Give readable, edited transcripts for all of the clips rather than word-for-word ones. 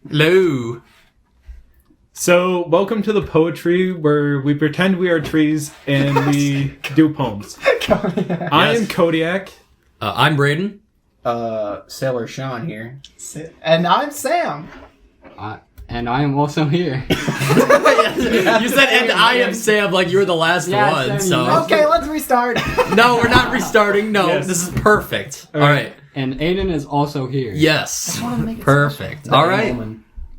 Hello. So, welcome to the poetry where we pretend we are trees and we do poems. I am Kodiak. I'm Braden. Sailor Sean here. And I'm Sam. And I am also here. You said, and I am Sam, like you were the last one. Sam, So Okay, let's restart. no, we're not restarting. No, Yes. this is perfect. All right. right. And Aiden is also here. Yes. wanted to make it Perfect. All right.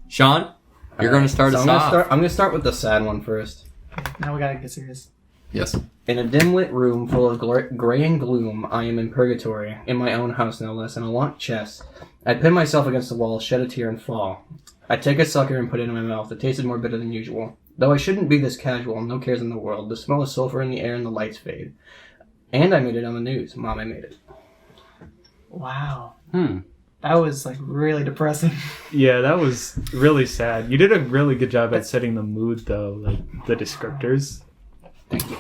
Sean, you're going to start us off. I'm gonna start with the sad one first. Now we gotta get serious. Yes. In a dim-lit room full of gray and gloom, I am in purgatory, in my own house no less, in a locked chest. I pin myself against the wall, shed a tear, and fall. I take a sucker and put it in my mouth. It tasted more bitter than usual. Though I shouldn't be this casual, no cares in the world. The smell of sulfur in the air and the lights fade. And I made it on the news. Mom, I made it. Wow. That was like really depressing. Yeah, that was really sad. You did a really good job at setting the mood, though, like the descriptors.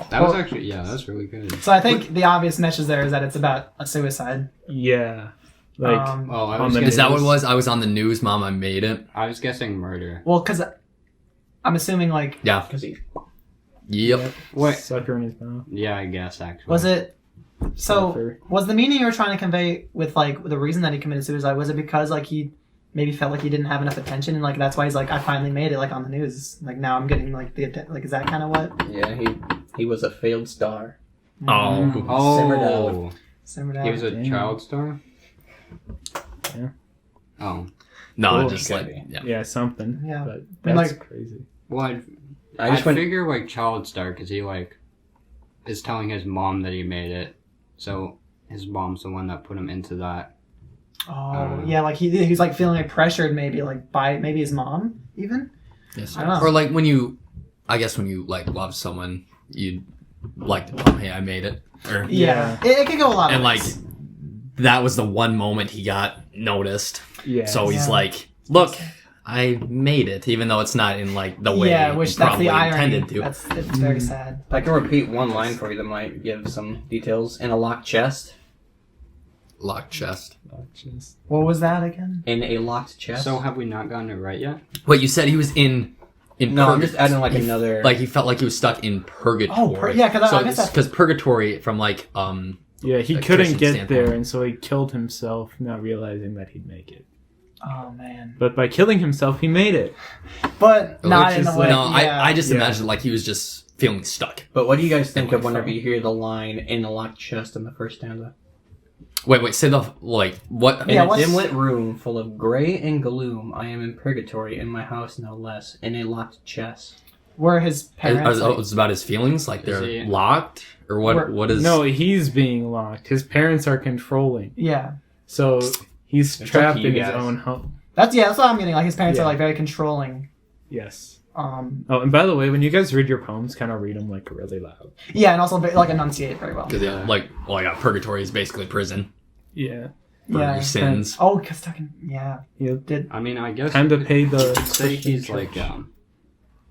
That was actually, that was really good. So I think the obvious message there is that it's about a suicide. Yeah. Like, Oh, on the Is that what it was? I was on the news, Mom. I made it. I was guessing murder. Well, because I'm assuming like, Yeah. Because he... Yep. What? sucker in his mouth. Yeah, I guess actually. was it? So Sulfur. was the meaning you were trying to convey with like the reason that he committed suicide? Was it because like he maybe felt like he didn't have enough attention and like that's why he's like I finally made it like on the news like now I'm getting like the like is that kind of what? Yeah, he was a failed star. Mm-hmm. Oh. Simmered Oh, out. Simmered out. he was a Damn. child star. Yeah. Oh, No, Cool. just Could like, be. yeah. Yeah, something. Yeah. But I mean, that's like- crazy. well, I I just went... figure like child star because he like is telling his mom that he made it, so his mom's the one that put him into that. Oh yeah, like he's like feeling like pressured maybe like by maybe his mom even. Yes. I don't know. Or like when you like love someone, you like to tell them, hey, I made it. Or, Yeah, it could go a lot. and of like, ways. that was the one moment he got noticed. Yeah. So he's Yeah. like, look, I made it, even though it's not in like the way yeah, which you that's probably the irony. intended to. It's very sad. I can repeat one line for you that might give some details. In a locked chest. Locked chest. Just- What was that again? In a locked chest. So have we not gotten it right yet? Wait, you said he was in No, I'm just adding like another... like he felt like he was stuck in purgatory. yeah, 'cause I guess so that's- because purgatory from like Yeah, he a couldn't Christian get standpoint. there, and so he killed himself, not realizing that he'd make it. Oh man, But by killing himself, he made it. but not Which in the is way. no, yeah. I just Yeah. imagined like he was just feeling stuck. But what do you guys think And of whenever you hear the line "in a locked chest" in the first stanza? Wait, say the like what? In Yeah, a what's- dim-lit room full of gray and gloom, I am in purgatory, in my house no less, in a locked chest. were his parents. It was about his feelings, like they're he- locked or what? We're- What is? No, he's being locked. His parents are controlling. yeah, So he's It's up trapped to you in his guys. own home. that's what I'm getting. Like his parents Yeah. are like very controlling. Yes. Um, Oh, and by the way, when you guys read your poems, kind of read them like really loud. yeah, and also like enunciate very well. 'Cause, yeah, like purgatory is basically prison Yeah. for Yeah. your sins. Oh, cause talking. Yeah, You did I mean, I guess time you to pay the. could say Christian he's church.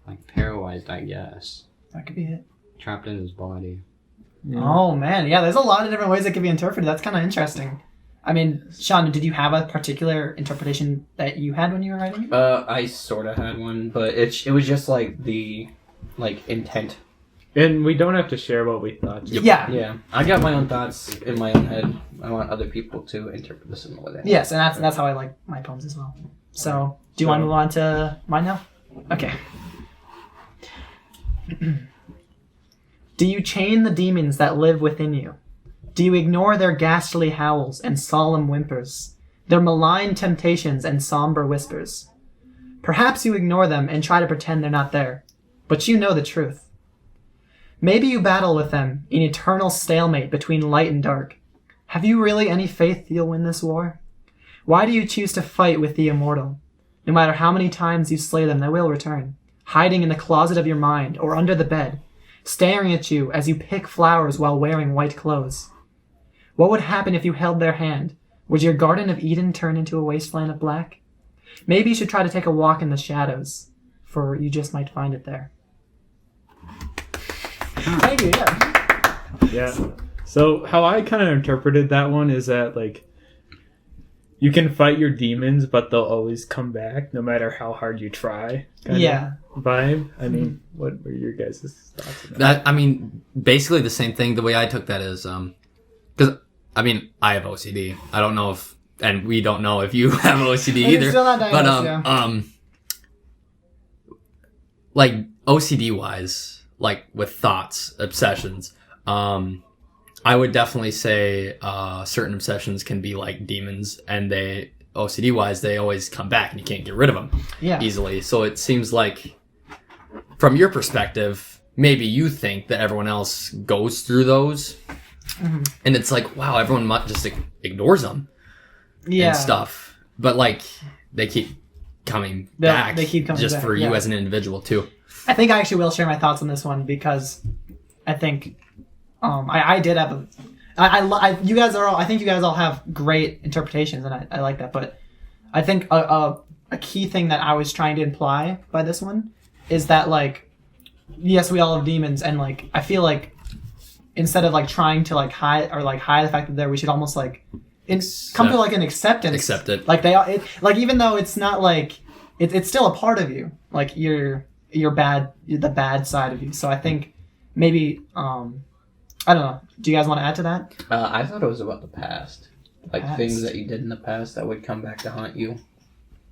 like paralyzed. I guess that could be it. trapped in his body. Yeah. Oh man, yeah. There's a lot of different ways it could be interpreted. That's kind of interesting. I mean, Sean, did you have a particular interpretation that you had when you were writing it? I sort of had one, but it was just like the intent. And we don't have to share what we thought. Yep. Yeah. Yeah, I got my own thoughts in my own head. I want other people to interpret this in a way. Yes, and that's how I like my poems as well. So, do you want to move on to mine now? Okay. Do you chain the demons that live within you? Do you ignore their ghastly howls and solemn whimpers, their malign temptations and somber whispers? Perhaps you ignore them and try to pretend they're not there, but you know the truth. Maybe you battle with them in eternal stalemate between light and dark. Have you really any faith you'll win this war? Why do you choose to fight with the immortal? No matter how many times you slay them, they will return, hiding in the closet of your mind or under the bed, staring at you as you pick flowers while wearing white clothes. What would happen if you held their hand? Would your Garden of Eden turn into a wasteland of black? Maybe you should try to take a walk in the shadows, for you just might find it there. Thank you, yeah. Yeah. So how I kind of interpreted that one is that like you can fight your demons, but they'll always come back no matter how hard you try. Yeah. Vibe. I mean, what were your guys' thoughts on that? That, I mean, basically the same thing. The way I took that is, because I mean, I have OCD. I don't know if, and we don't know if you have OCD And it's either. still not But diagnosed, like OCD wise, like with thoughts, obsessions, I would definitely say certain obsessions can be like demons, and they OCD wise they always come back, and you can't get rid of them Yeah. easily. So it seems like, from your perspective, maybe you think that everyone else goes through those, and it's like, wow, everyone just ignores them Yeah. and stuff, but like they keep coming They'll- back. they keep coming just back, for you yeah. as an individual too. I think I actually will share my thoughts on this one because I think I did have you guys are all, I think you guys all have great interpretations, and I like that, but I think a key thing that I was trying to imply by this one is that, like, yes, we all have demons, and like I feel like instead of like trying to like hide the fact that we should almost like come to like an acceptance. Accept it. Like like even though it's not like it's still a part of you. Like you're bad, the bad side of you. So I think maybe I don't know. Do you guys want to add to that? I thought it was about the past. Like Past. things that you did in the past that would come back to haunt you.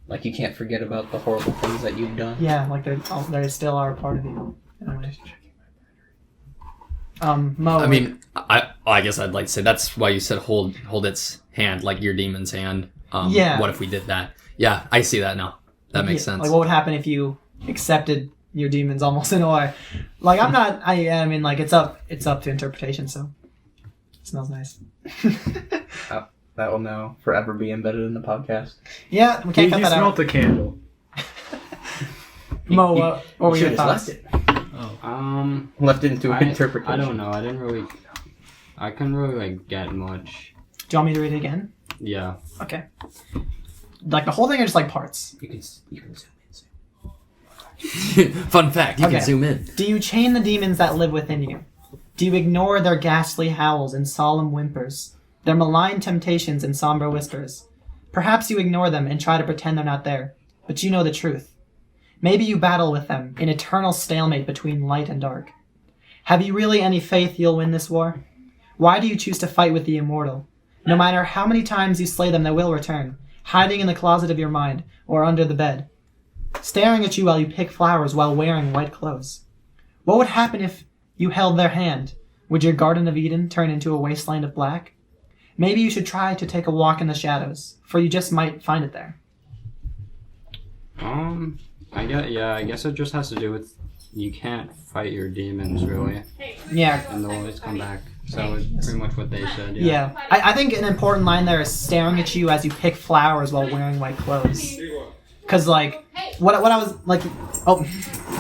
Like you can't forget about the horrible things that you've done. Yeah, like they still are a part of you. In a way. Mo. I mean, I guess I'd like to say that's why you said hold its hand, like your demon's hand. Yeah. What if we did that? Yeah, I see that now. That makes sense. Like what would happen if you accepted your demons almost in a way? Like I mean, like it's up to interpretation. So it smells nice. That will now forever be embedded in the podcast. Yeah, we He can't cut that smelled out. the candle. Mo, what were your Should've thoughts? left it. Left it into I interpretation. don't know. I couldn't really like get much. Do you want me to read it again? Yeah. Okay. Like the whole thing, or just like parts? You can zoom in. Fun fact: you Okay. can zoom in. Do you chain the demons that live within you? Do you ignore their ghastly howls and solemn whimpers, their malign temptations and somber whispers? Perhaps you ignore them and try to pretend they're not there, but you know the truth. Maybe you battle with them in eternal stalemate between light and dark. Have you really any faith you'll win this war? Why do you choose to fight with the immortal? No matter how many times you slay them, they will return, hiding in the closet of your mind or under the bed, staring at you while you pick flowers while wearing white clothes. What would happen if you held their hand? Would your Garden of Eden turn into a wasteland of black? Maybe you should try to take a walk in the shadows, for you just might find it there. I guess it just has to do with you can't fight your demons really, Yeah, and they'll always come back. So it's pretty much what they said. yeah. I think an important line there is staring at you as you pick flowers while wearing white clothes. Because, like, what I was, like... Oh,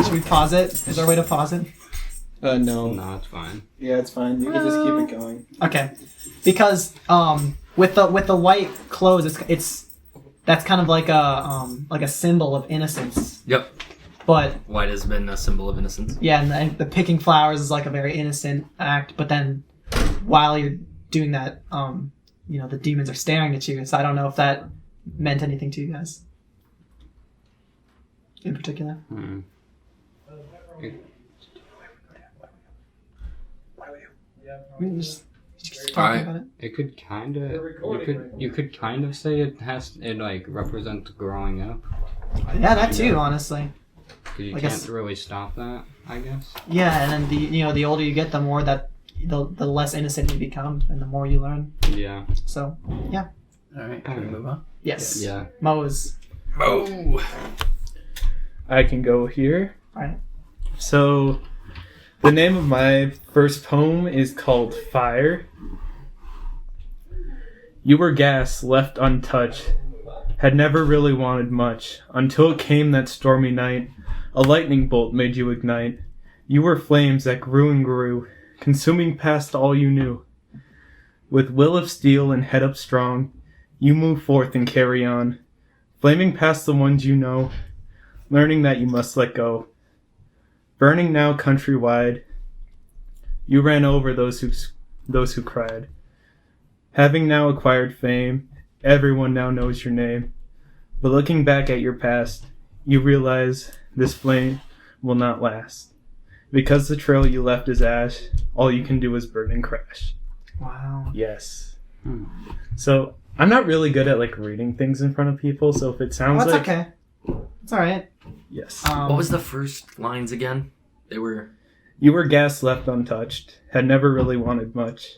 should we pause it? Is there a way to pause it? No. No, it's fine. Yeah, it's fine. You can just keep it going. Okay. Because, with the white clothes, that's kind of like a symbol of innocence. Yep. But, White has been a symbol of innocence. yeah, and the picking flowers is like a very innocent act, but then while you're doing that, the demons are staring at you, so I don't know if that meant anything to you guys. In particular. Hmm. Just talking Alright. about it. It could kind of. You could kind of say it like represents growing up. Yeah, that too, honestly. 'Cause you I can't guess- really stop that, I guess. Yeah, and then the older you get, the more that the less innocent you become, and the more you learn. Yeah. So, yeah. Alright, can we move on? Yes. Yeah. Mo is Oh. I can go here. Alright. So, the name of my first poem is called Fire. You were gas left untouched, had never really wanted much, until it came that stormy night. A lightning bolt made you ignite. You were flames that grew and grew, consuming past all you knew. With will of steel and head up strong, you move forth and carry on, flaming past the ones you know, learning that you must let go. Burning now countrywide, you ran over those who cried. Having now acquired fame everyone now knows your name. But looking back at your past, you realize this flame will not last. Because the trail you left is ash, all you can do is burn and crash. Wow. Yes. So, I'm not really good at, like, reading things in front of people, so if it sounds That's like... okay. It's alright. Yes. What was the first lines again? They were... You were gas left untouched, had never really wanted much.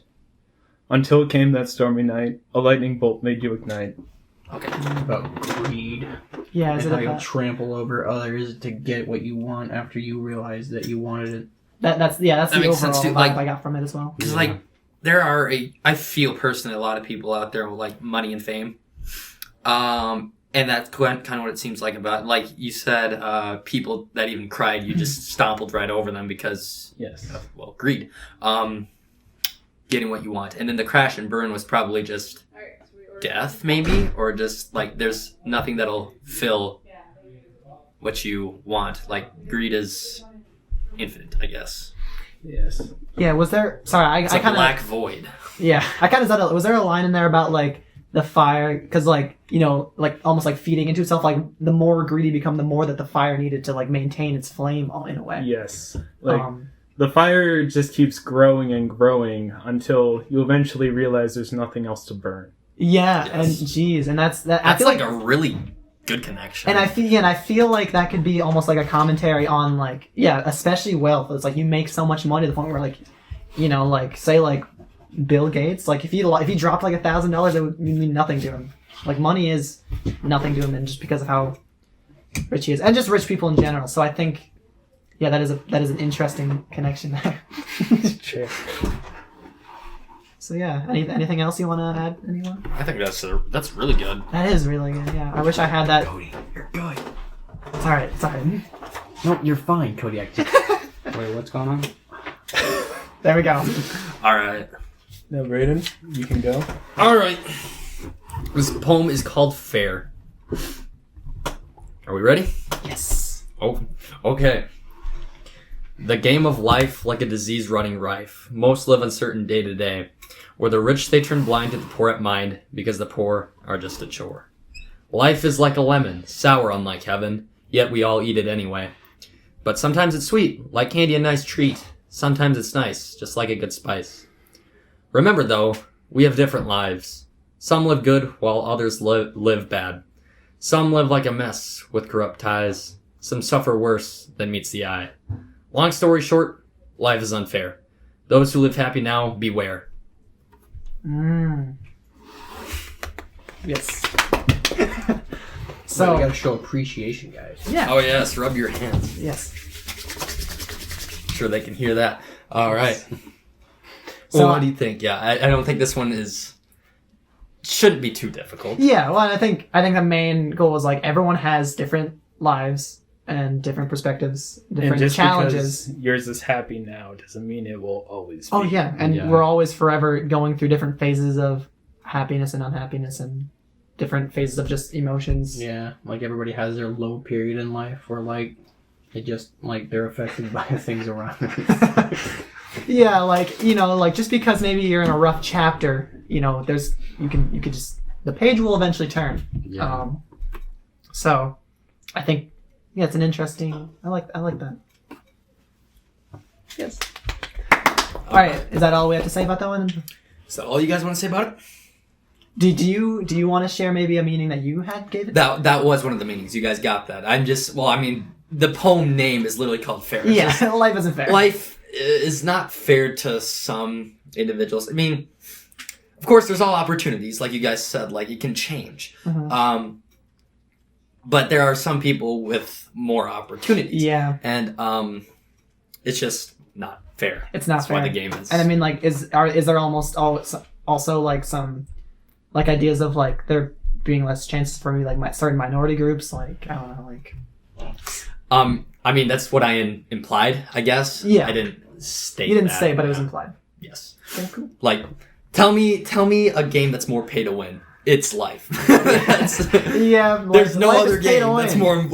Until came that stormy night, a lightning bolt made you ignite. Okay. About greed. Yeah, is And it how you'll about... trample over others to get what you want after you realize that you wanted it. That's the That overall makes sense, too. vibe Like- I got from it as well. Because, like, there are I feel personally a lot of people out there with, like, money and fame. And that's kind of what it seems like about, like you said, people that even cried, you just stompled right over them because, Yes. well, greed. Getting what you want. And then the crash and burn was probably just death, maybe? Or just, like, there's nothing that'll fill what you want. Like, greed is infinite, I guess. Yes. Yeah, was there... Sorry, It's I a kind of... black void. Yeah, I kind of thought... Was there a line in there about, like, the fire? Because, like, you know, like, almost, like, feeding into itself. Like, the more greedy you become, the more that the fire needed to, like, maintain its flame, in a way. Yes. Like, the fire just keeps growing and growing until you eventually realize there's nothing else to burn. Yeah, Yes. and geez, and that's... I That's feel like a really good connection. And I feel like that could be almost like a commentary on, like, yeah, especially wealth. It's like you make so much money to the point where, like, you know, like, say, like, Bill Gates, like, if he dropped like $1,000, it would mean nothing to him. Like, money is nothing to him, and just because of how rich he is, and just rich people in general. So I think, yeah, that is an interesting connection there. Sure. So yeah, anything else you want to add, anyone? I think that's really good. That is really good. Yeah, I wish I had that. Cody, you're good. It's all right. It's all right. No, you're fine, Cody. Wait, what's going on? There we go. All right. Now, Brayden, you can go. All right. This poem is called Fair. Are we ready? Yes. Oh, okay. The game of life, like a disease running rife, most live uncertain day to day, where the rich they turn blind to the poor at mind, because the poor are just a chore. Life is like a lemon, sour unlike heaven, yet we all eat it anyway. But sometimes it's sweet, like candy a nice treat. Sometimes it's nice, just like a good spice. Remember though, we have different lives. Some live good, while others live bad. Some live like a mess, with corrupt ties. Some suffer worse than meets the eye. Long story short, life is unfair. Those who live happy now, beware. Yes. So So you gotta show appreciation, guys. yeah. Oh yes, rub your hands. Yes. Sure they can hear that. All right. So- Well, what do you think? Yeah, I don't think this one shouldn't be too difficult. Yeah, well, and I think the main goal is like everyone has different lives and different perspectives, different And just challenges. because yours is happy now doesn't mean it will always be. Oh yeah, and Yeah. we're always forever going through different phases of happiness and unhappiness and different phases of just emotions. Yeah, like everybody has their low period in life where like it just like they're affected by things around them. Yeah, like, you know, like just because maybe you're in a rough chapter, you know, you could just, the page will eventually turn. Yeah. So I think, yeah, it's an interesting, I like that. Yes. All right, is that all we have to say about that one? Is that all you guys want to say about it? Do you want to share maybe a meaning that you gave it? That was one of the meanings. You guys got that. The poem name is literally called Fair. It's just- Yeah, life isn't fair. life is not fair to some individuals. I mean, of course, there's all opportunities, like you guys said, like it can change. Mhm. But there are some people with more opportunities. Yeah, And it's just not fair. it's not That's fair. why the game is. And I mean, like, is there almost also like some like ideas of like there being less chances for me, like certain minority groups, like I don't know, like I mean, that's what I implied, I guess. Yeah. I didn't state you didn't that. say, but it was implied. Yes. Okay, cool. Like, tell me a game that's more pay to win. It's life. That's- Yeah, There's no life other is pay to game that's win. more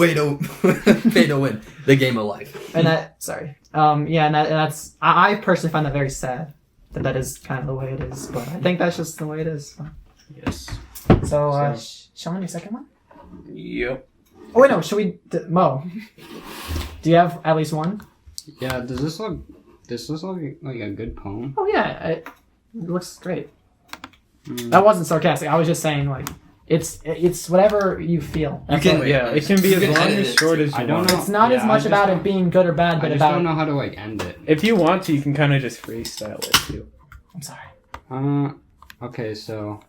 pay to win. The game of life. And that's I personally find that very sad that is kind of the way it is. But I think that's just the way it is. So. Yes. So, Sean, your second one? Yep. Oh, wait, no. Should we... Mo, do you have at least one? Yeah, does this look like a good poem? Oh, yeah. It looks great. Mm. That wasn't sarcastic. I was just saying, like, it's whatever you feel. You That's can- all. Yeah, it can be as You can long edit as it short too. as you I don't want. know. It's not Yeah, as I much just about don't- it being good or bad, I but just about... don't know how to like end it. If you want to, you can kind of just freestyle it too. I'm sorry. Okay, so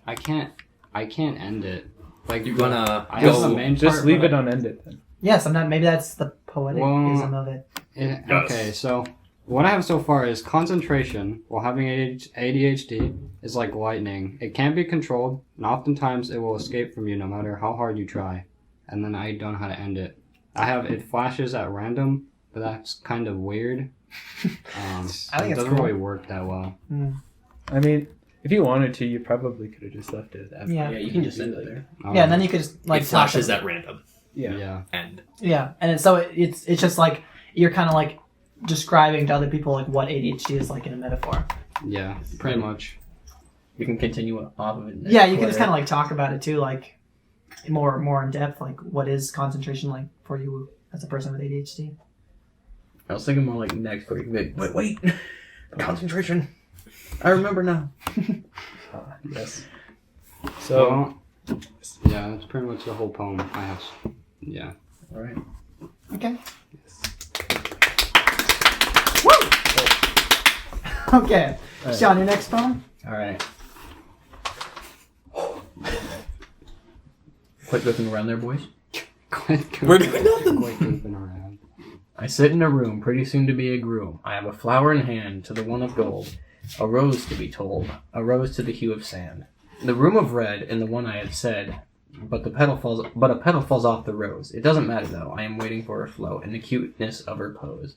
I can't end it. Like You're gonna I have go- the main Just part, leave but it unended then. Yeah, sometimes maybe that's the poetic-ism Well, of it. Okay, so what I have so far is concentration while having ADHD is like lightning. It can't be controlled, and oftentimes it will escape from you no matter how hard you try. And then I don't know how to end it. I have it flashes at random, but that's kind of weird. I think it it's doesn't cool. really work that well. I mean, if you wanted to, you probably could have just left it after. Yeah. Yeah, you can just end it there. Yeah, and then you could just, like... It flashes talk- at random. Yeah. End. Yeah, and it's just like, you're kind of like describing to other people, like, what ADHD is like in a metaphor. Yeah, pretty much. We can continue off of it. next Yeah, you can just quarter. kind of like talk about it too, like more in depth, like what is concentration like for you as a person with ADHD? I was thinking more like next week. Wait. Concentration. I remember now. Yes. So, Well, yeah, that's pretty much the whole poem. I have. Yeah. All right. Okay. Woo! Okay, Alright. Sean, your next poem. All right. Quit looking around there, boys. We're doing nothing. Quit goofing around. I sit in a room, pretty soon to be a groom. I have a flower in hand, to the one of gold. A rose to be told, a rose to the hue of sand. The room of red, and the one I had said, but a petal falls off the rose. It doesn't matter though. I am waiting for her flow and the cuteness of her pose.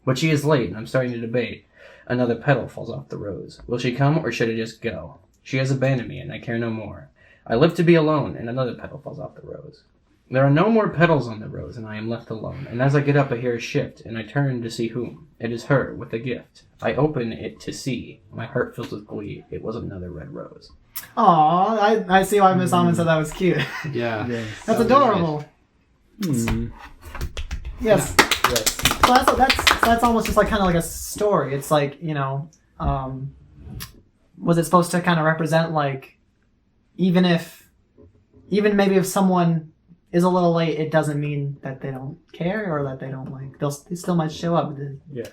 But she is late, and I'm starting to debate. Another petal falls off the rose. Will she come, or should I just go? She has abandoned me, and I care no more. I live to be alone, and another petal falls off the rose. There are no more petals on the rose, and I am left alone. And as I get up, I hear a shift, and I turn to see whom. It is her, with a gift. I open it to see. My heart fills with glee. It was another red rose. Aw, I see why Miss Almond said that was cute. Yeah. yes. That's adorable. Hmm. Yes. Yes. So that's almost just like kind of like a story. It's like, you know, was it supposed to kind of represent like, even maybe if someone is a little late, it doesn't mean that they don't care or that they don't like, they still might show up Yes.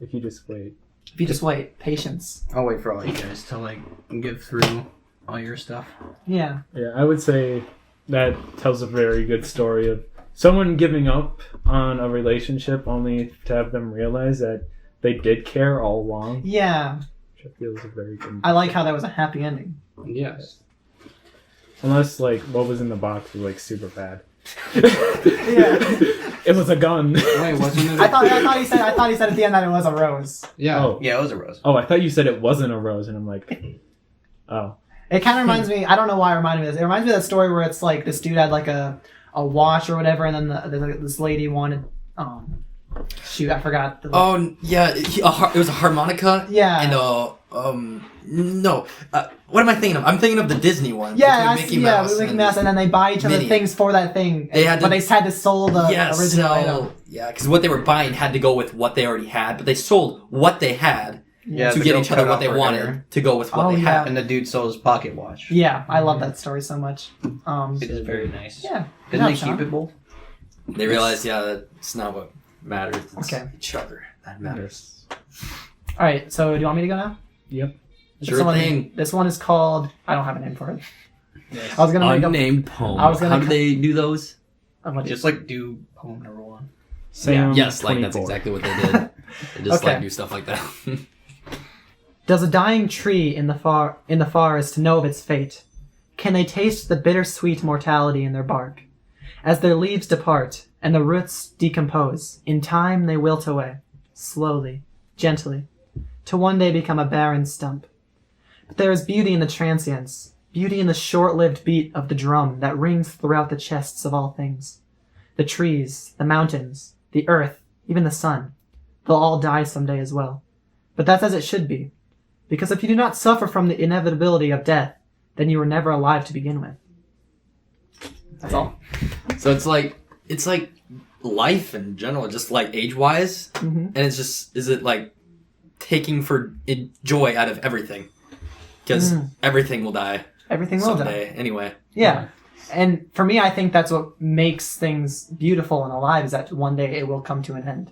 If you just wait. if you just wait. Patience. I'll wait for all you guys to, like, get through all your stuff. Yeah. Yeah, I would say that tells a very good story of someone giving up on a relationship only to have them realize that they did care all along, Yeah. which I feel is a very good. I like how that was a happy ending. Yes. Unless, like, what was in the box was, like, super bad. Yeah. It was a gun. Wait, wasn't it? I thought he said at the end that it was a rose. Yeah. Oh. Yeah, it was a rose. Oh, I thought you said it wasn't a rose, and I'm like, oh. It kind of reminds me. I don't know why it reminded me of this. It reminds me of that story where it's like this dude had like a watch or whatever, and then this lady wanted. Shoot, I forgot. Oh yeah, it was a harmonica. Yeah. And no, what am I thinking of? I'm thinking of the Disney one. Yeah, between Mickey Mouse. with Mickey Mouse, and then they buy each other Minnie. things for that thing. They had but to- they had to sold the original item. Yeah, because what they were buying had to go with what they already had, but they sold what they had Yeah, to the get girl each cut other it what off they her wanted hair. to go with what Oh, they yeah. had. And the dude sold his pocket watch. Yeah, I love that story so much. It is very nice. Yeah. Good Didn't job, they Sean. keep it both? They realized, yeah, that's not what matters. It's Okay. each other that matters. All right, so do you want me to go now? Yep. Sure thing. This one is called. I don't have a name for it. I was gonna make up. Unnamed poem. I was gonna How do they do those? Just like do poem number one. Sam Yes, like that's 24. exactly what they did. They just Okay. like do stuff like that. Does a dying tree in the forest know of its fate? Can they taste the bittersweet mortality in their bark? As their leaves depart and the roots decompose, in time they wilt away, slowly, gently, to one day become a barren stump. But there is beauty in the transience, beauty in the short-lived beat of the drum that rings throughout the chests of all things. The trees, the mountains, the earth, even the sun, they'll all die someday as well. But that's as it should be. Because if you do not suffer from the inevitability of death, then you were never alive to begin with. That's all. So it's like life in general, just like age-wise, Mm-hmm. and it's just, is it like taking joy out of everything? Because everything will die Everything will die. someday anyway. Yeah. And for me, I think that's what makes things beautiful and alive, is that one day it will come to an end.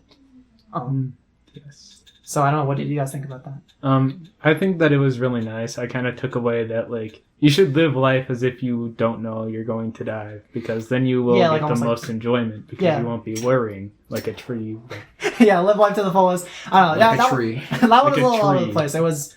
Yes. So I don't know, what did you guys think about that? I think that it was really nice. I kind of took away that, like, you should live life as if you don't know you're going to die, because then you will Yeah, like get the almost like- most enjoyment, because Yeah. you won't be worrying like a tree. Yeah, live life to the fullest. I don't know. Like that, a tree. That was Like a a little all over the tree. place. It was.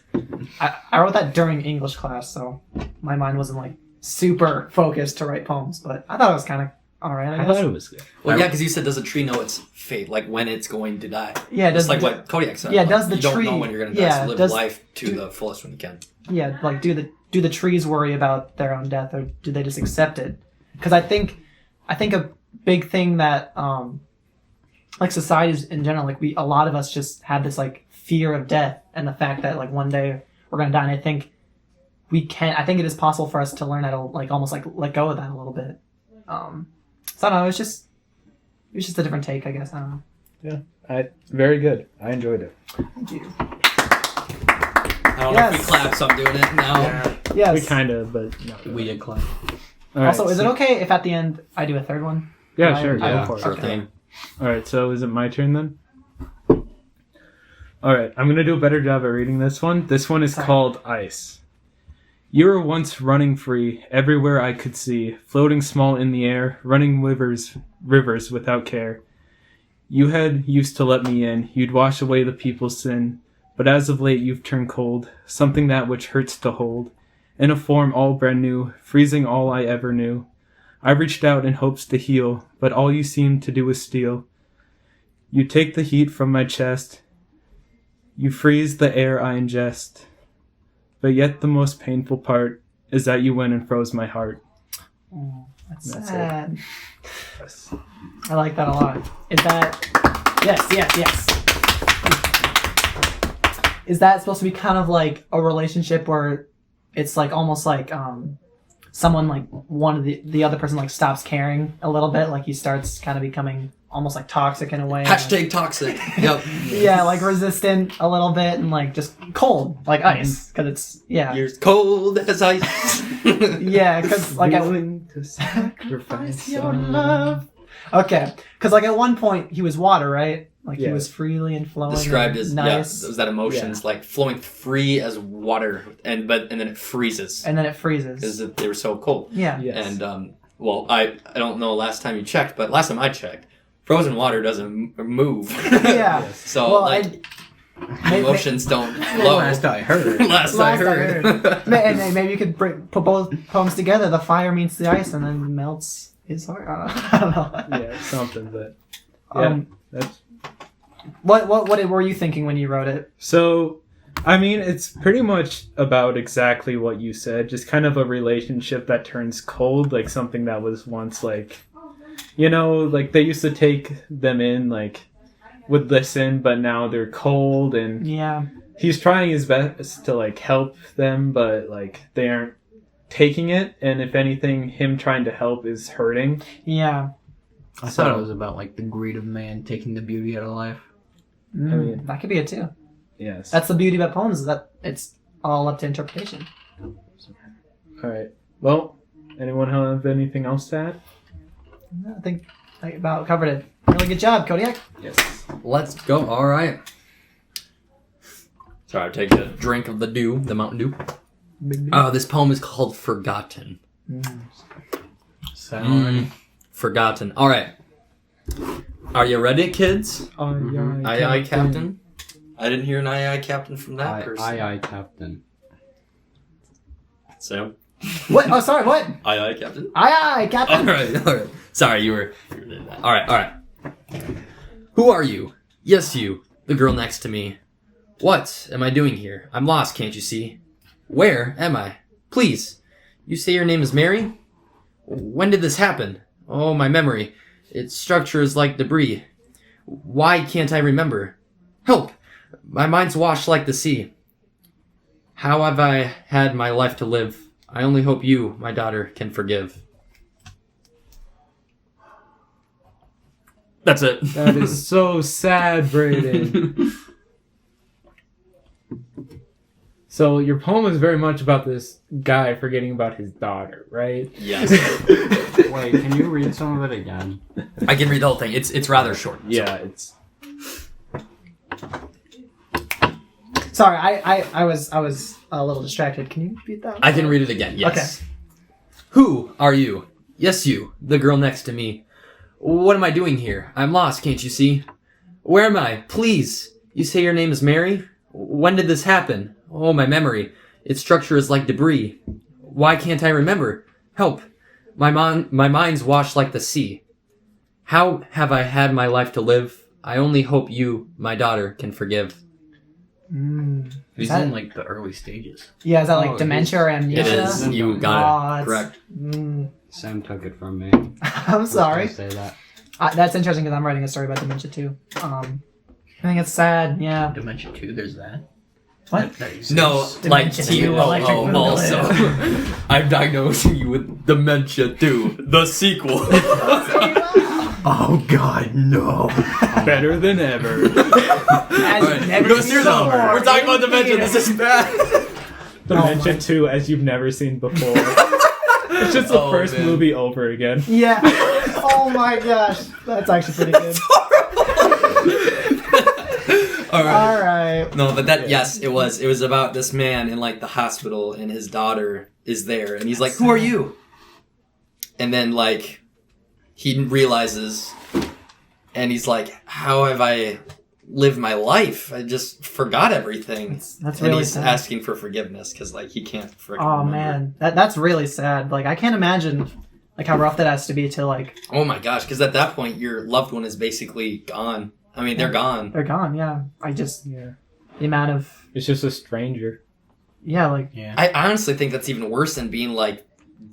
I wrote that during English class, so my mind wasn't like super focused to write poems. But I thought it was kind of alright. I I guess. thought it was good. Well, yeah, because you said, does a tree know its fate, like when it's going to die? Yeah, Just does like what Kodiak said. yeah, like, does the you don't tree- know when you're going to die, yeah, so live does- life to the fullest when you can. yeah, like do the trees worry about their own death, or do they just accept it? Because I think a big thing that like societies in general, like a lot of us just have this like fear of death and the fact that like one day we're gonna die. And I think I think it is possible for us to learn how to like almost like let go of that a little bit. So I don't know. It was just a different take, I guess. I don't know. Very good. I enjoyed it. Thank you. I don't know if we Yes. clap, so I'm doing it now. Yes. We kind of, but no. We did clap. All right, Also, is it so- okay if at the end I do a third one? Yeah, sure. Yeah, Go for Sure it. thing. All right, so is it my turn then? All right, I'm going to do a better job at reading this one. This one is Sorry. called Ice. You were once running free, everywhere I could see, floating small in the air, running rivers without care. You had used to let me in, you'd wash away the people's sin, but as of late you've turned cold, something that which hurts to hold, in a form all brand new, freezing all I ever knew. I reached out in hopes to heal, but all you seem to do is steal. You take the heat from my chest, you freeze the air I ingest. But yet the most painful part is that you went and froze my heart. Oh, that's That's sad. I like that a lot. Is that... Yes. Is that supposed to be kind of like a relationship where it's like almost like someone like one of the other person like stops caring a little bit, like he starts kind of becoming almost like toxic in a way. Hashtag toxic. Yep. Yeah, like resistant a little bit and like just cold, like ice, because it's You're cold as ice. yeah, because like Willing to sacrifice your love. okay, because like at one point he was water, right? Like he Yeah. was freely and flowing. Described and as nice, yeah, that emotions like flowing free as water, and then it freezes and then it freezes. because they were so cold. Yeah. Yes. And well, I don't know last time you checked, but last time I checked, frozen water doesn't move. Yeah. So Well, like Maybe, emotions don't flow. Last I heard. Last I heard. and maybe you could put both poems together. The fire meets the ice, and then melts his heart. I don't know. Yeah, something, but yeah, that's What were you thinking when you wrote it? so. I mean, it's pretty much about exactly what you said. Just kind of a relationship that turns cold, like something that was once like, you know, like they used to take them in, like would listen, but now they're cold, and Yeah. he's trying his best to like help them, but like they aren't taking it, and if anything, him trying to help is hurting. Yeah. I thought it was about like the greed of man taking the beauty out of life. mean- That could be it too. Yes. That's the beauty about poems, is that it's all up to interpretation. All right. Well, anyone have anything else to add? I think I about covered it. Really good job, Kodiak. Yes. Let's go. All right. Sorry, I take a drink of the Mountain Dew. This poem is called Forgotten. Forgotten. All right. Are you ready, kids? Aye, aye, Captain. I didn't hear an aye, aye, Captain from that person. Aye, Captain. So, What? Oh, sorry. What? aye, aye, Captain. Aye, All Captain. right. Sorry, you were doing that. All right. Who are you? Yes, you, the girl next to me. What am I doing here? I'm lost, can't you see? Where am I? Please, you say your name is Mary? When did this happen? Oh, my memory. Its structure is like debris. Why can't I remember? Help! My mind's washed like the sea. How have I had my life to live? I only hope you, my daughter, can forgive. That's it. That is so sad, Brayden. So your poem is very much about this guy forgetting about his daughter, right? Yes. Wait, can you read some of it again? I can read the whole thing. It's rather short. Yeah, it's Sorry, I was a little distracted. Can you repeat that? I can read it again, yes. Who are you? Yes, you, the girl next to me. What am I doing here? I'm lost, can't you see? Where am I? Please. You say your name is Mary? When did this happen? Oh, my memory. Its structure is like debris. Why can't I remember? Help. My mind's washed like the sea. How have I had my life to live? I only hope you, my daughter, can forgive. He's that- in like the early stages. Yeah, is that like Oh, dementia or It amnesia? is. You got it. Oh, Correct. Sam took it from me. I'm sorry. Let's just say that. That's interesting because I'm writing a story about dementia too. I think it's sad. Yeah. Dementia 2, there's that. What? That exists. No, like Dementia T. too, electric boogaloo. Also, I'm diagnosing you with dementia too. The sequel. Oh God, no. better than ever. As never No, seen seriously, before. we're talking about dementia. This is bad. Dementia 2 as you've never seen before. It's just the Oh, first man. movie over again. Yeah. Oh my gosh, that's actually pretty good. All right. All right. No, but that yes, it was. It was about this man in like the hospital, and his daughter is there, and he's like, "Who are you?" And then like he realizes, and he's like, "How have I lived my life? I just forgot everything." That's and really he's sad. asking for forgiveness because like he can't freaking Oh remember. man, that's really sad. Like I can't imagine like how rough that has to be to like Oh my gosh, because at that point your loved one is basically gone. I mean, they're gone. they're gone. Yeah, I just Yeah. the amount of It's just a stranger. like Yeah. I honestly think that's even worse than being like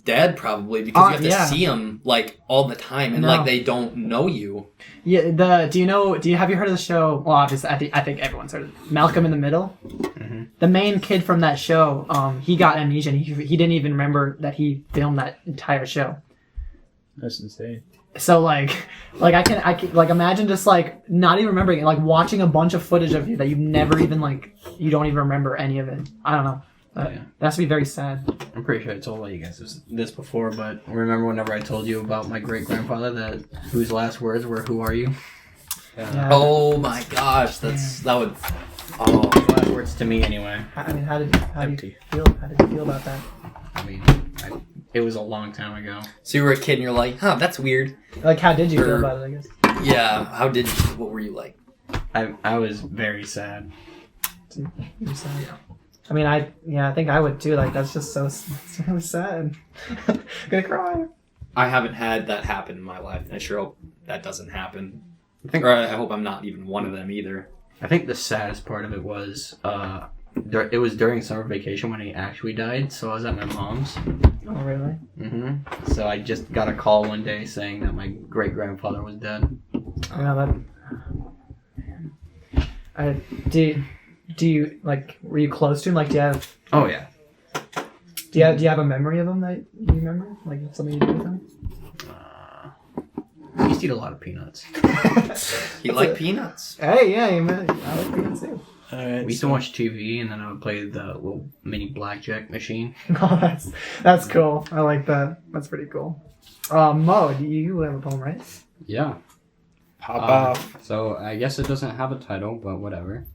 dead, probably, because you have to yeah. see them like all the time, and No. like they don't know you. yeah. Have you heard of the show? Well, obviously, I think everyone's heard of it. Malcolm in the Middle. Mhm. The main kid from that show, he got amnesia. And he didn't even remember that he filmed that entire show. That's insane. So like I can like imagine just like not even remembering it, like watching a bunch of footage of you that you've never even like you don't even remember any of it. I don't know. That has to be very sad. I'm pretty sure I told you guys this before, but remember whenever I told you about my great grandfather that whose last words were "Who are you?" Yeah. Oh my gosh, that would. Oh, Last words to me, anyway. I mean, how did you Empty. feel? How did you feel about that? I mean, it was a long time ago. so you were a kid, and you're like, huh, that's weird. Like, how did you feel Or- about it? I guess. Yeah. How did? What were you like? I was very sad. You're sad. I mean, I think I would too. Like, that's just it's really sad. Gonna cry. I haven't had that happen in my life, and I sure hope that doesn't happen. think- Or I hope I'm not even one of them either. I think the saddest part of it was it was during summer vacation when he actually died. So I was at my mom's. Oh, really? So I just got a call one day saying that my great grandfather was dead. Yeah, that. Do you like? Were you close to him? Like, do you have a memory of him that you remember? Like something you did with him? I used to eat a lot of peanuts. He liked peanuts. Hey, yeah, I like peanuts too. Alright. We used to watch TV, and then I would play the little mini blackjack machine. Oh, that's cool. I like that. That's pretty cool. Mo, you have a poem, right? Yeah. Pop off. So I guess it doesn't have a title, but whatever.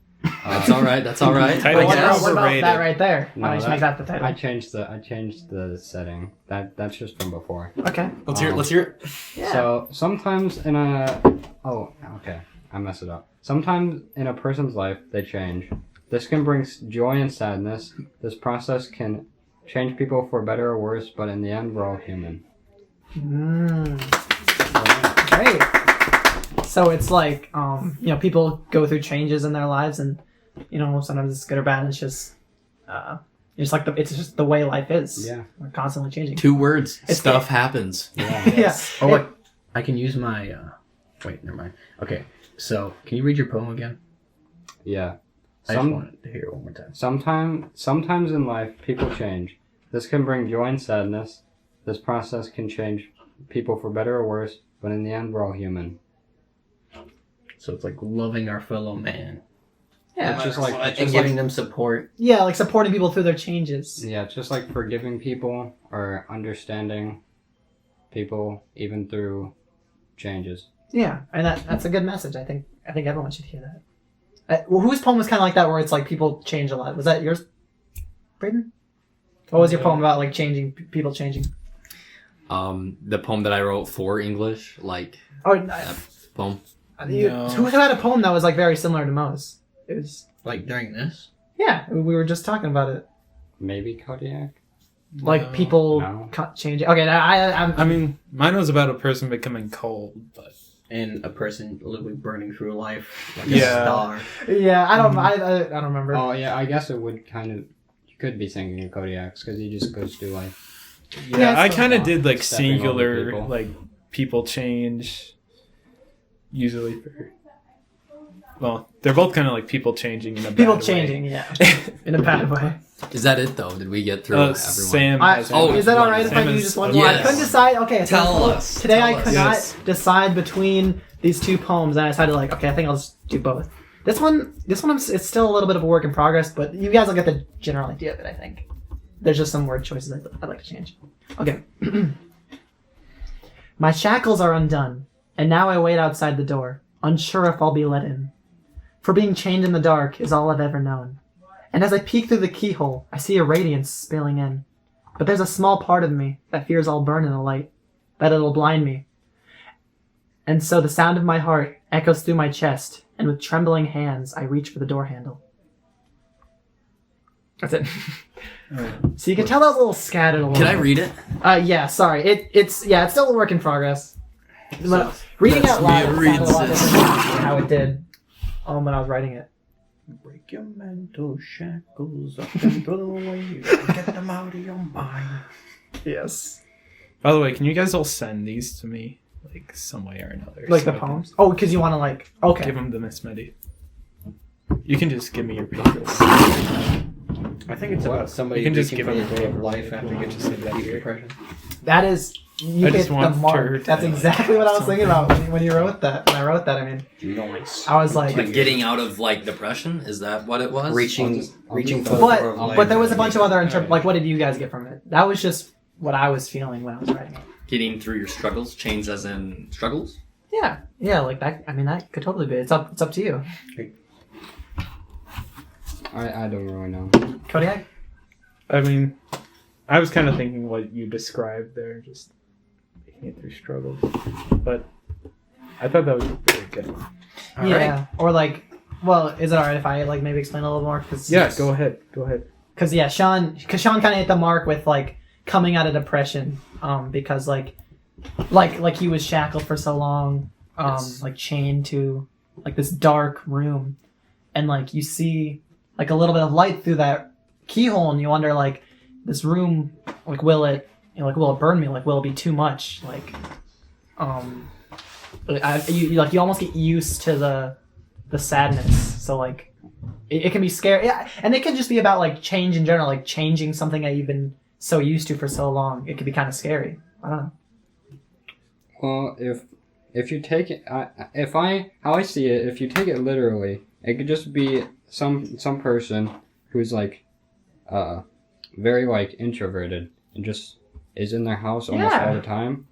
That's all right. That's all right. Title What is about, what about overrated. that right there? No, Why don't you make that the title? I changed the setting. That's just from before. Okay. Let's hear it. Let's hear it. Yeah. So sometimes in a okay, I messed it up. Sometimes in a person's life they change. This can bring joy and sadness. This process can change people for better or worse, but in the end we're all human. Great. So it's like, people go through changes in their lives, and sometimes it's good or bad. And it's just, it's just the way life is. Yeah. We're constantly changing. 2 words. It's Stuff happens. Yeah. Yeah. Oh, I can use my. Wait, never mind. Okay, so can you read your poem again? Yeah. I just wanted to hear it one more time. Sometimes in life, people change. This can bring joy and sadness. This process can change people for better or worse, but in the end, we're all human. So it's like loving our fellow man. Yeah, It's just like And giving them support. yeah, like supporting people through their changes. yeah, just like forgiving people or understanding people even through changes. Yeah, and that's a good message. I think everyone should hear that. Well, whose poem was kind of like that, where it's like people change a lot? Was that yours, Braden? What was your poem about, like changing people changing? The poem that I wrote for English, like Oh, that poem. who had a poem that was like very similar to Mo's? It was Like during this? yeah. We were just talking about it, Maybe Kodiak? like people No. changing. Okay, I'm I mean, mine was about a person becoming cold, but And a person literally burning through life like Yeah. a star. yeah. I don't remember. Oh, yeah, I guess it would kind of... You could be thinking of Kodiak's, because he just goes through life. yeah, it's I so kind of fun. did like Stepping over singular, people. like people change. Usually for. Well, they're both kind of like people changing in a People bad way. changing, yeah, in a bad way. Is that it though? Did we get through everyone? Sam. I, has Oh, one. is that all right if I Sam do is- just one okay. more? I Yes. couldn't decide. Okay, so Tell us. Today Tell I us. could Yes. not decide between these two poems, and I decided like, okay, I think I'll just do both. This one, it's still a little bit of a work in progress, but you guys will get the general idea of it. I think there's just some word choices I'd like to change. Okay. My shackles are undone, and now I wait outside the door, unsure if I'll be let in. For being chained in the dark is all I've ever known. And as I peek through the keyhole, I see a radiance spilling in. But there's a small part of me that fears I'll burn in the light, that it'll blind me. And so the sound of my heart echoes through my chest, and with trembling hands, I reach for the door handle. That's it. So you can tell that was a little scattered a little Can I bit. read it? Yeah, sorry. It's still a work in progress. But reading Let out loud, me it sounded a lot read different than how it did when I was writing it. Break your mental shackles up and throw them away. Get them out of your mind. Yes. By the way, can you guys all send these to me, like some way or another? Like so the I can poems? Oh, because you want to like... Okay. Give them to Miss Medi. You can just give me your paper. I think it's about somebody You can just reaching give for them the door of paper. life after We'll getting just leave that deep here. depression. That is... You I hit just the want her mark. to That's have exactly what I was thinking about something. when you wrote that. When I wrote that, I mean... Nice. I was like... Like getting out of like depression? Is that what it was? Reaching for the But, door of life. but there was a bunch of other... Like, what did you guys get from it? That was just what I was feeling when I was writing it. Getting through your struggles, chains as in struggles. Yeah. Yeah, like that... I mean, that could totally be. It's up to you. I don't really know. Kodiak? I mean, I was kind of thinking what you described there, just making it through struggle. But I thought that was really good. Yeah. Or like... Well, is it alright if I like maybe explain a little more? Cause, Yeah, go ahead. Go ahead. Because yeah, Sean kind of hit the mark with like coming out of depression, because like he was shackled for so long, Yes. like chained to like this dark room, and like you see like a little bit of light through that keyhole, and you wonder like this room, like will it burn me? Like will it be too much? Like, you almost get used to the sadness, so like. It can be scary, yeah, and it can just be about like change in general, like changing something that you've been so used to for so long. It can be kind of scary. I don't know. Well, if you take it, how I see it, if you take it literally, it could just be some person who's like, very like introverted and just is in their house almost Yeah. all the time,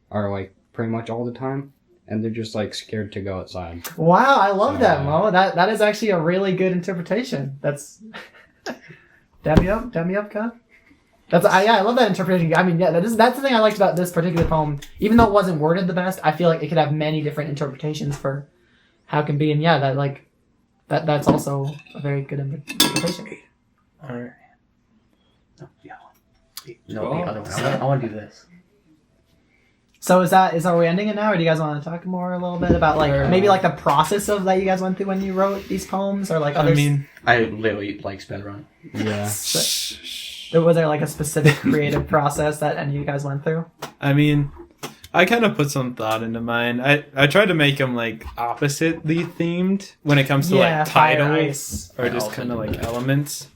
or like pretty much all the time, and they're just like scared to go outside. Wow, I love that, So- Mo. That is actually a really good interpretation. That's dab me up, Kat. I love that interpretation. I mean, yeah, that's the thing I liked about this particular poem. Even though it wasn't worded the best, I feel like it could have many different interpretations for how it can be, and yeah, that's also a very good interpretation. All right. No, the other one. I want to do this. So are we ending it now, or do you guys want to talk more a little bit about like maybe like the process of that you guys went through when you wrote these poems, or like other? I mean, I literally like sped run. Yeah. was there like a specific creative process that any of you guys went through? I mean, I kind of put some thought into mine. I tried to make them like oppositely themed when it comes to like fire, titles ice. or just kind of like elements.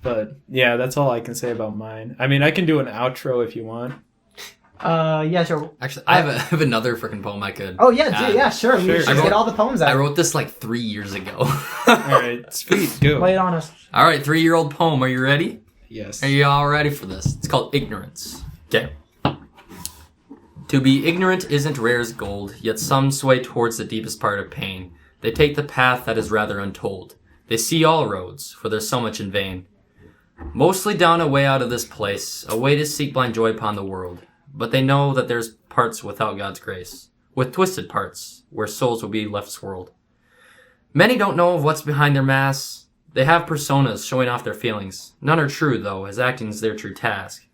But yeah, that's all I can say about mine. I mean, I can do an outro if you want. Yeah, sure. Actually, I have another freaking poem I could. Oh yeah, add. yeah, sure. We Sure. should I get wrote- all the poems out. I wrote this like 3 years ago. All right, sweet, go. Lay it on us. All right, 3-year-old poem. Are you ready? Yes. Are you all ready for this? It's called Ignorance. Okay. To be ignorant isn't rare as gold, yet some sway towards the deepest part of pain. They take the path that is rather untold. They see all roads, for there's so much in vain. Mostly down a way out of this place, a way to seek blind joy upon the world. But they know that there's parts without God's grace, with twisted parts, where souls will be left swirled. Many don't know of what's behind their masks. They have personas showing off their feelings. None are true, though, as acting is their true task.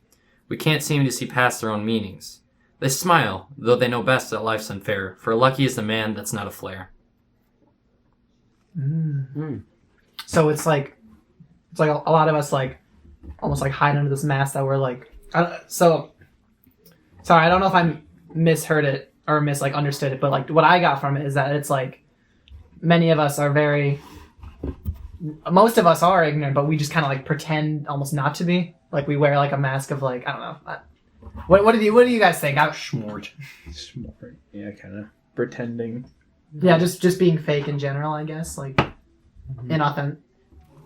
We can't seem to see past their own meanings. They smile, though they know best that life's unfair, for lucky is the man that's not a flare. So it's like a lot of us like almost like hide under this mask that we're like. So sorry, I don't know if I misheard it or understood it, but like what I got from it is that it's like many of us are most of us are ignorant, but we just kind of like pretend almost not to be. Like we wear like a mask of like I don't know. What do you guys think? Schmort. Smart. Yeah, kind of pretending. Yeah, just being fake in general, I guess. Like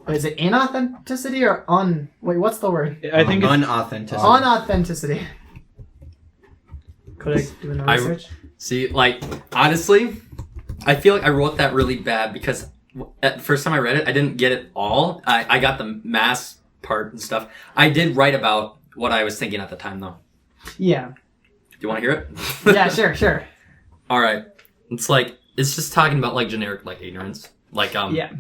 is it inauthenticity or wait, what's the word? I think it's, Unauthenticity. Unauthenticity. Could I do the research? See, like, honestly, I feel like I wrote that really bad because at the first time I read it, I didn't get it all. I got the mass part and stuff. I did write about what I was thinking at the time, though. Yeah. Do you want to hear it? Yeah, sure. All right. It's just talking about, like, generic, like, ignorance. Like, Yeah.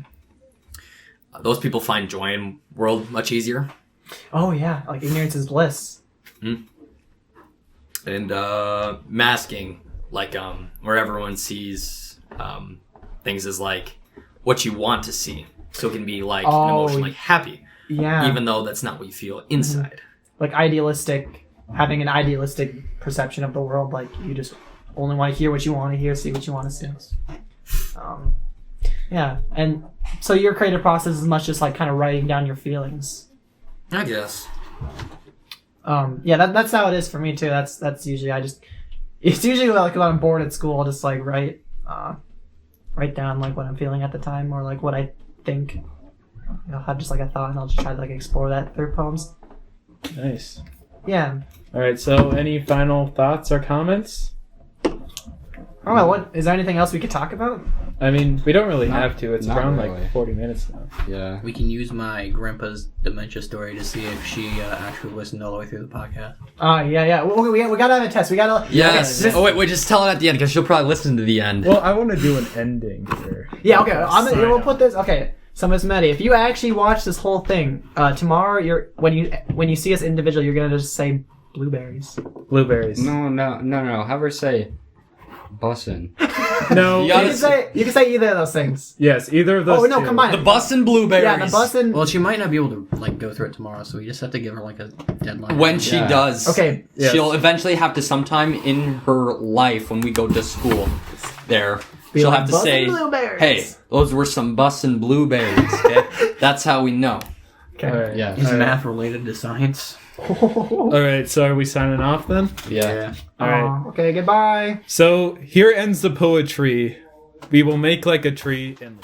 those people find joy in world much easier. Oh, yeah. Like, ignorance is bliss. And masking, like where everyone sees things as like what you want to see, so it can be like an emotion like happy, Yeah. even though that's not what you feel inside. Like, having an idealistic perception of the world. Like, you just only want to hear what you want to hear, see what you want to see. Yeah. And so your creative process is much just like kind of writing down your feelings. I guess. Yeah, that's how it is for me too. That's usually it's usually like when I'm bored at school, I'll just like write down like what I'm feeling at the time or like what I think. I'll have just like a thought and I'll just try to like explore that through poems. nice. Yeah. All right. So, any final thoughts or comments? Oh well, what is there anything else we could talk about? I mean, we don't really Not- have to. It's not around really. like 40 minutes now. Yeah. We can use my grandpa's dementia story to see if she actually listened all the way through the podcast. Yeah. We gotta have a test. We gotta. Yes. Okay, Oh wait, just tell it at the end because she'll probably listen to the end. Well, I want to do an ending here. Yeah. Okay. Sign We'll off. put this. Okay. So Miss Maddie, if you actually watch this whole thing tomorrow, when you see us individually, you're gonna just say blueberries. Blueberries. No. Have her say bussin'. No. You You gotta can say either of those things. Yes, either of those. Oh no, two. combine the it. bus and blueberries. Yeah, the bus and Well, she might not be able to like go through it tomorrow, so we just have to give her like a deadline. When she Yeah. does, Okay. Yes. she'll eventually have to sometime in her life when we go to school there. Be She'll like, have to "Bus say, and blueberries." "Hey, those were some bus and blueberries." Okay? That's how we know. Okay. All right. Yeah. Is All right. math related to science? All right. So, are we signing off then? Yeah. All right. Okay. Goodbye. So here ends the poetry. We will make like a tree and.